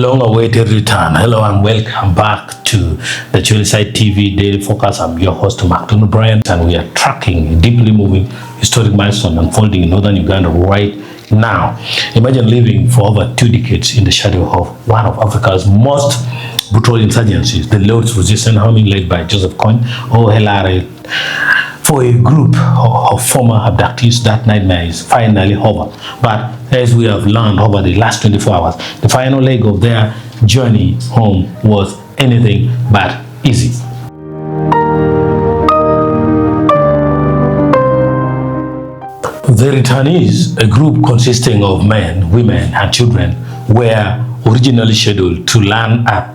long-awaited return. Hello and welcome back to the Choliside TV Daily Focus. I'm your host, Mark Bryant, and we are tracking a deeply moving historic milestone unfolding in northern Uganda right now. Imagine living for over 2 decades in the shadow of one of Africa's most brutal insurgencies, the Lord's Resistance Army led by Joseph Kony, or LRA. For a group of former abductees, that nightmare is finally over. But as we have learned over the last 24 hours, the final leg of their journey home was anything but easy. The returnees, a group consisting of men, women, and children, were originally scheduled to land at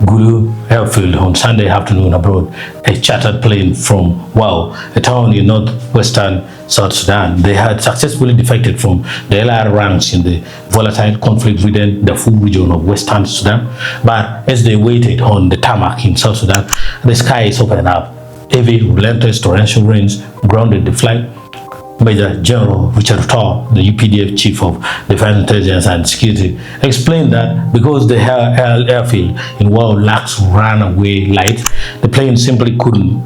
Gulu Airfield on Sunday afternoon aboard a chartered plane from a town in northwestern South Sudan. They had successfully defected from the LRA ranks in the volatile conflict-ridden Darfur region of western Sudan. But as they waited on the tarmac in South Sudan, the skies opened up. Heavy, relentless torrential rains grounded the flight. Major General Richard Tor, the UPDF Chief of Defense Intelligence and Security, explained that because the airfield in lacks runaway lights, the plane simply couldn't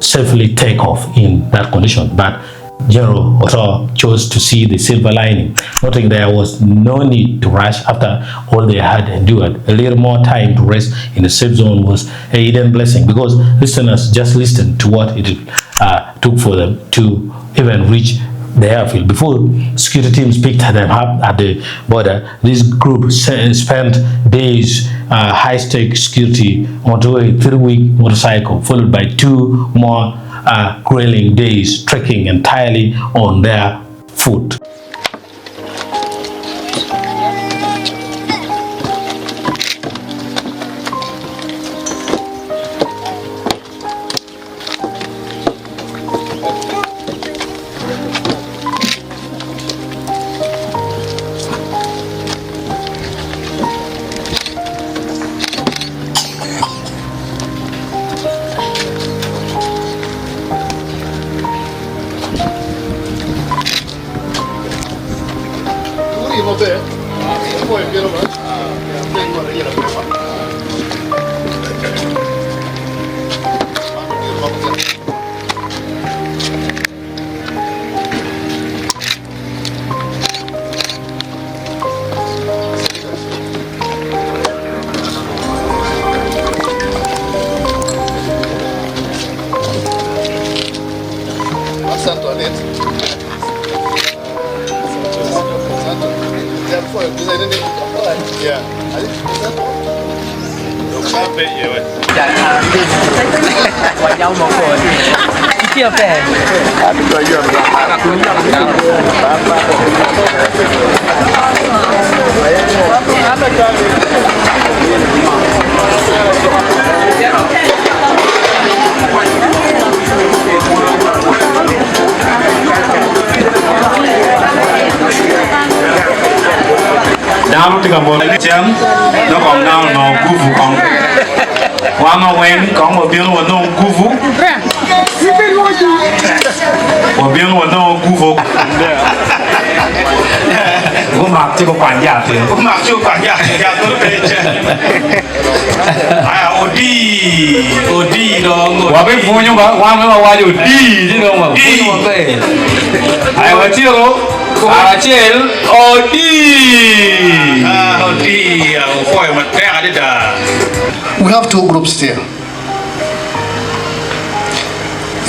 safely take off in that condition. But General Tor chose to see the silver lining, noting there was no need to rush after all they had endured. A little more time to rest in the safe zone was a hidden blessing, because listeners just listened to what it took for them to even reach the airfield. Before security teams picked them up at the border, this group spent days high-stakes security onto a 3-week motorcycle, followed by 2 more grueling days trekking entirely on their foot. Now to go on the jam, no come down, no guvu come. One when come or bill or no guvu. Or bill or no guvu. Go mark to go find out. Go mark to find out. Odi, dong. Wabeng punya one waju di, you know. I want you. Achel We have 2 groups here.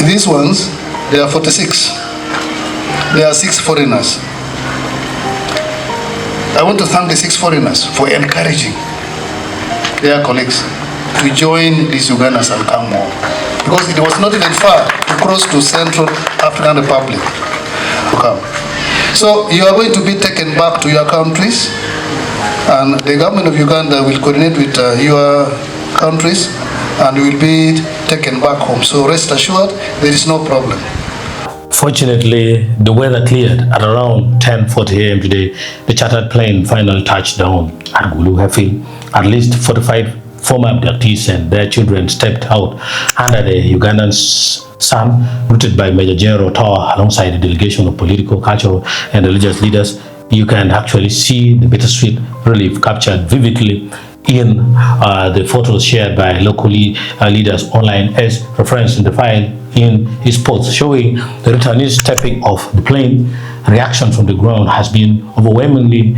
These ones, there are 46. There are 6 foreigners. I want to thank the 6 foreigners for encouraging their colleagues to join these Ugandans and come home, because it was not even far to cross to Central African Republic to come. So you are going to be taken back to your countries, and the government of Uganda will coordinate with your countries, and you will be taken back home. So rest assured, there is no problem. Fortunately, the weather cleared at around 10:40 a.m. today. The chartered plane finally touched down at Gulu Airfield. At least 45 former abductees and their children stepped out under the Ugandan sun, rooted by Major General Tor alongside a delegation of political, cultural, and religious leaders. you can actually see the bittersweet relief captured vividly in the photos shared by local leaders online as referenced in the file in his post, showing the returnees stepping off the plane. Reaction from the ground has been overwhelmingly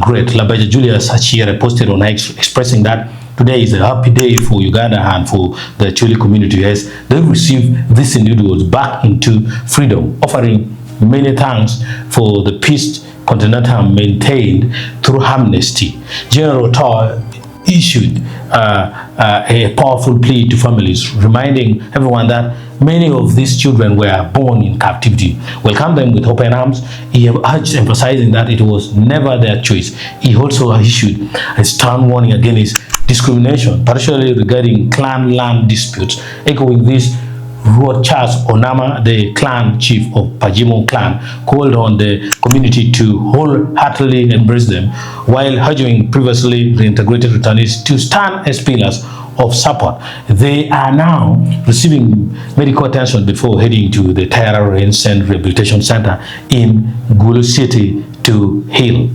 great. Labaja Julius Achira posted on X expressing that today is a happy day for Uganda and for the Acholi community as they receive these individuals back into freedom, offering many thanks for the peace continental maintained through amnesty. General Tor issued a powerful plea to families, reminding everyone that many of these children were born in captivity. Welcome them with open arms. He urged, emphasizing that it was never their choice. He also issued a stern warning against discrimination, particularly regarding clan land disputes. Echoing this, Charles Onama, the clan chief of Pajimo clan, called on the community to wholeheartedly embrace them, while urging previously reintegrated returnees to stand as pillars of support. They are now receiving medical attention before heading to the LRA Rehabilitation Center in Gulu City to heal.